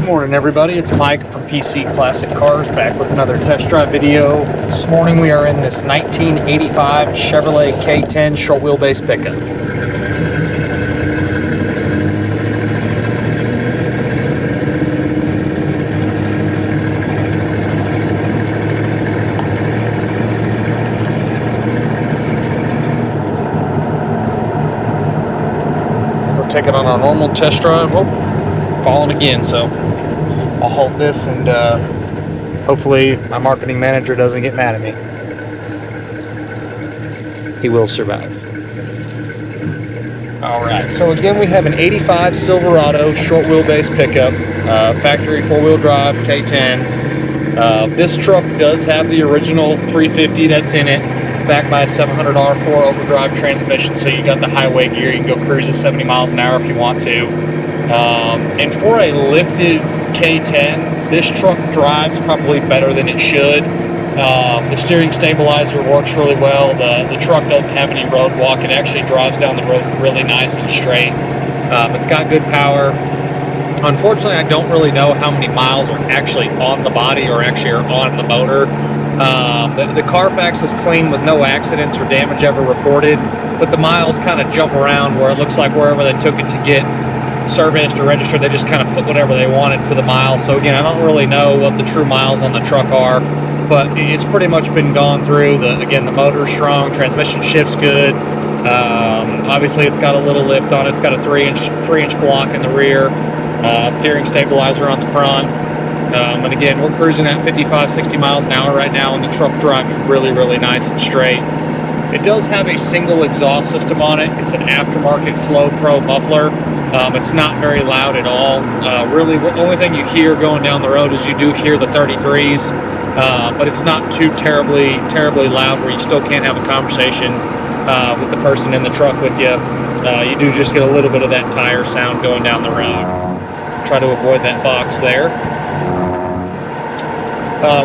Morning everybody, it's Mike from PC Classic Cars back with another test drive video. This morning we are in this 1985 Chevrolet K10 short wheelbase pickup. We'll take it on our normal test drive. Oh, falling again, so I'll hold this and hopefully my marketing manager doesn't get mad at me. He will survive. Alright, so again we have an 85 Silverado short wheelbase pickup, factory 4-wheel drive K10. This truck does have the original 350 that's in it, backed by a 700 R4 overdrive transmission, so you got the highway gear. You can go cruise at 70 miles an hour if you want to. And for a lifted K10, this truck drives probably better than it should. The steering stabilizer works really well. The truck doesn't have any road walk. It actually drives down the road really nice and straight. It's got good power. Unfortunately, I don't really know how many miles are actually on the body or actually are on the motor. The Carfax is clean with no accidents or damage ever reported, but the miles kind of jump around where it looks like wherever they took it to get serviced or registered, they just kind of put whatever they wanted for the miles. So again, I don't really know what the true miles on the truck are, but it's pretty much been gone through. Again, the motor's strong, transmission shift's good. Obviously, it's got a little lift on it. It's got a 3-inch block in the rear, steering stabilizer on the front. And again, we're cruising at 55, 60 miles an hour right now, and the truck drives really, really nice and straight. It does have a single exhaust system on it. It's an aftermarket Flow Pro muffler. It's not very loud at all. Really, the only thing you hear going down the road is you do hear the 33s, but it's not too terribly loud where you still can't have a conversation with the person in the truck with you. You do just get a little bit of that tire sound going down the road. Try to avoid that box there.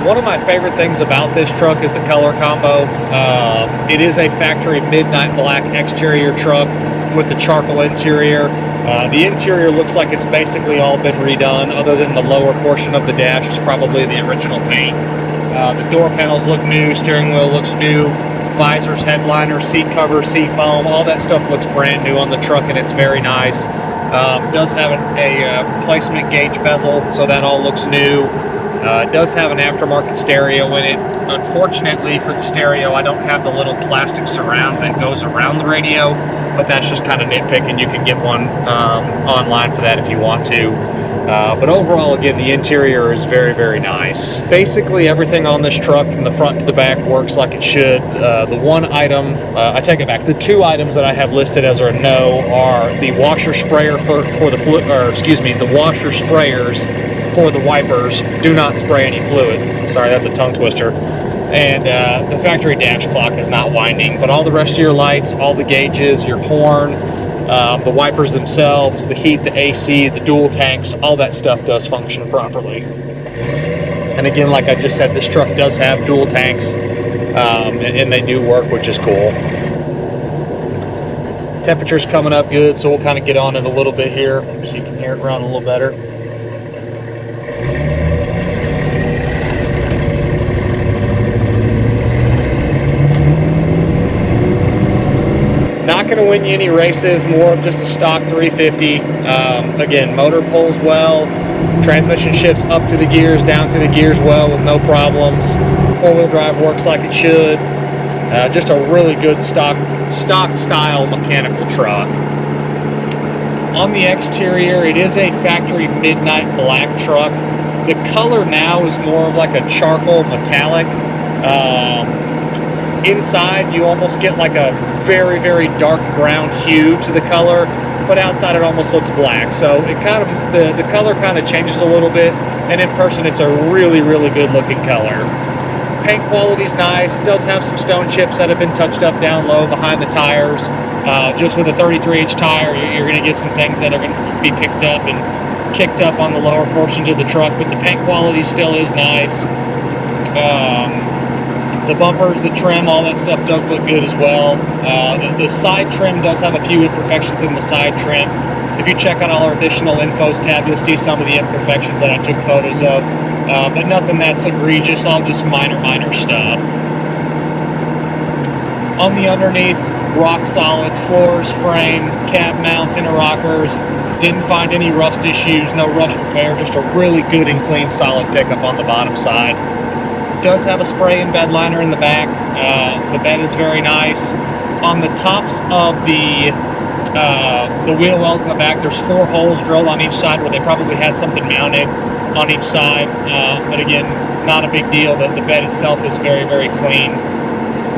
One of my favorite things about this truck is the color combo. It is a factory midnight black exterior truck with the charcoal interior. The interior looks like it's basically all been redone, other than the lower portion of the dash is probably the original paint. The door panels look new, steering wheel looks new, visors, headliner, seat cover, seat foam, all that stuff looks brand new on the truck, and it's very nice. It does have a replacement gauge bezel, so that all looks new. It does have an aftermarket stereo in it. Unfortunately for the stereo, I don't have the little plastic surround that goes around the radio, but that's just kind of nitpicking. You can get one online for that if you want to. But overall, again, the interior is very, very nice. Basically, everything on this truck from the front to the back works like it should. The one item, I take it back. The two items that I have listed as a no are the washer sprayer the washer sprayers for the wipers. Do not spray any fluid. Sorry, that's a tongue twister. And the factory dash clock is not winding, but all the rest of your lights, all the gauges, your horn, the wipers themselves, the heat, the AC, the dual tanks, all that stuff does function properly. And again, like I just said, this truck does have dual tanks, and they do work, which is cool. Temperature's coming up good, so we'll kind of get on it a little bit here so you can hear it run a little better. Not going to win you any races, more of just a stock 350. Again, motor pulls well, transmission shifts up to the gears, down to the gears well with no problems. 4-wheel drive works like it should. Just a really good stock style mechanical truck. On the exterior, it is a factory midnight black truck. The color now is more of like a charcoal metallic. Inside, you almost get like a very, very dark brown hue to the color, but outside it almost looks black. So it kind of the color kind of changes a little bit, and in person it's a really, really good looking color. Paint quality's nice. Does have some stone chips that have been touched up down low behind the tires. Just with a 33-inch tire, you're going to get some things that are going to be picked up and kicked up on the lower portions of the truck, but the paint quality still is nice. The bumpers, the trim, all that stuff does look good as well. The side trim does have a few imperfections in the side trim. If you check out our additional infos tab, you'll see some of the imperfections that I took photos of, but nothing that's egregious, all just minor stuff. On the underneath, rock solid floors, frame, cab mounts, interrockers. Didn't find any rust issues, no rust repair, just a really good and clean solid pickup on the bottom side. Does have a spray and bed liner in the back. The bed is very nice. On the tops of the wheel wells in the back, there's 4 holes drilled on each side where they probably had something mounted on each side, but again, not a big deal. The bed itself is very clean.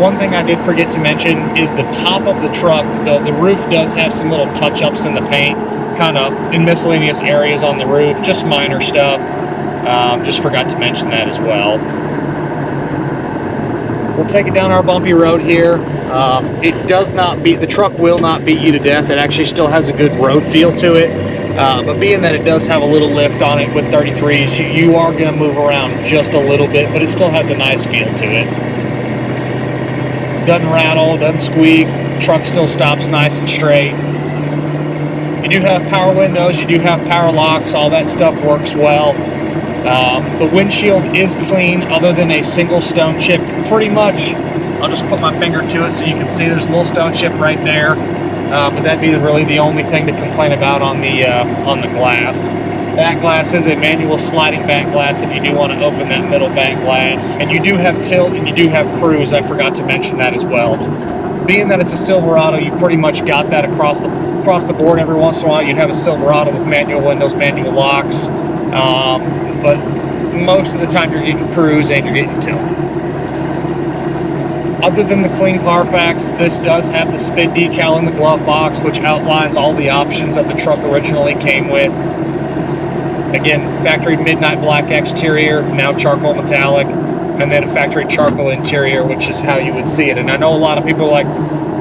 One thing I did forget to mention is the top of the truck. The roof does have some little touch-ups in the paint, kind of in miscellaneous areas on the roof, just minor stuff. Just forgot to mention that as well. We'll take it down our bumpy road here. It does not beat, the truck will not beat you to death. It actually still has a good road feel to it. But being that it does have a little lift on it with 33s, you are going to move around just a little bit, but it still has a nice feel to it. Doesn't rattle, doesn't squeak. Truck still stops nice and straight. You do have power windows, you do have power locks, all that stuff works well. The windshield is clean other than a single stone chip. Pretty much, I'll just put my finger to it so you can see there's a little stone chip right there. But that'd be really the only thing to complain about on the glass. Back glass is a manual sliding back glass if you do want to open that middle back glass. And you do have tilt and you do have cruise. I forgot to mention that as well. Being that it's a Silverado, you pretty much got that across the board. Every once in a while you'd have a Silverado with manual windows, manual locks. But most of the time you're getting cruise and you're getting tilt. Other than the clean Carfax, this does have the SPID decal in the glove box, which outlines all the options that the truck originally came with. Again, factory midnight black exterior, now charcoal metallic, and then a factory charcoal interior, which is how you would see it. And I know a lot of people are like,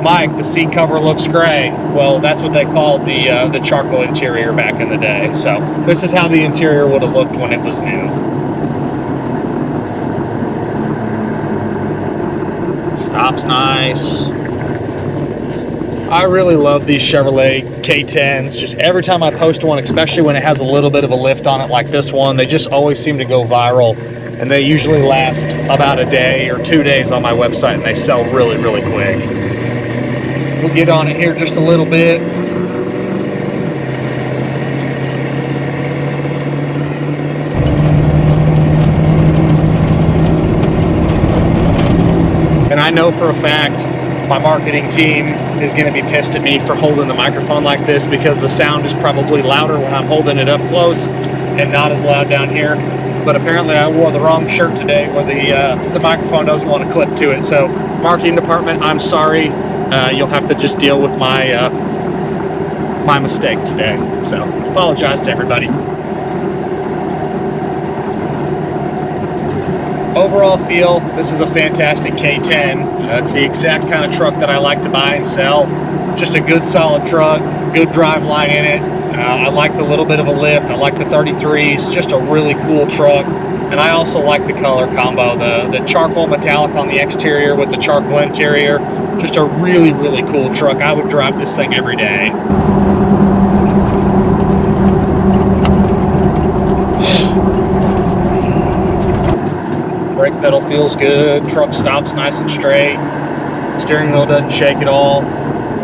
Mike, the seat cover looks gray. Well, that's what they called the charcoal interior back in the day. So this is how the interior would have looked when it was new. Stops nice. I really love these Chevrolet K10s. Just every time I post one, especially when it has a little bit of a lift on it like this one, they just always seem to go viral. And they usually last about a day or 2 days on my website, and they sell really quick. We'll get on it here just a little bit. And I know for a fact my marketing team is going to be pissed at me for holding the microphone like this, because the sound is probably louder when I'm holding it up close and not as loud down here. But apparently I wore the wrong shirt today where the microphone doesn't want to clip to it. So marketing department, I'm sorry. You'll have to just deal with my my mistake today. So apologize to everybody. Overall feel, this is a fantastic K10. It's the exact kind of truck that I like to buy and sell. Just a good solid truck, good drive line in it. I like the little bit of a lift. I like the 33s, just a really cool truck. And I also like the color combo, the charcoal metallic on the exterior with the charcoal interior. Just a really cool truck. I would drive this thing every day. Brake pedal feels good. Truck stops nice and straight. Steering wheel doesn't shake at all.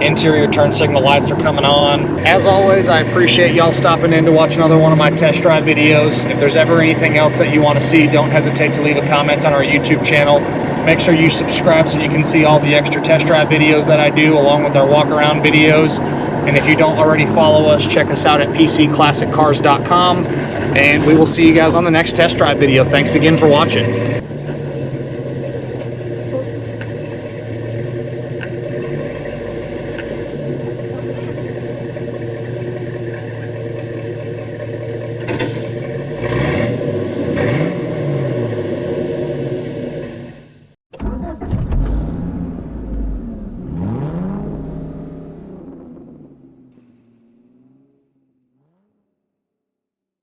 Interior turn signal lights are coming on. As always, I appreciate y'all stopping in to watch another one of my test drive videos. If there's ever anything else that you want to see, don't hesitate to leave a comment on our YouTube channel. Make sure you subscribe so you can see all the extra test drive videos that I do, along with our walk around videos. And if you don't already follow us, check us out at pcclassiccars.com. And we will see you guys on the next test drive video. Thanks again for watching.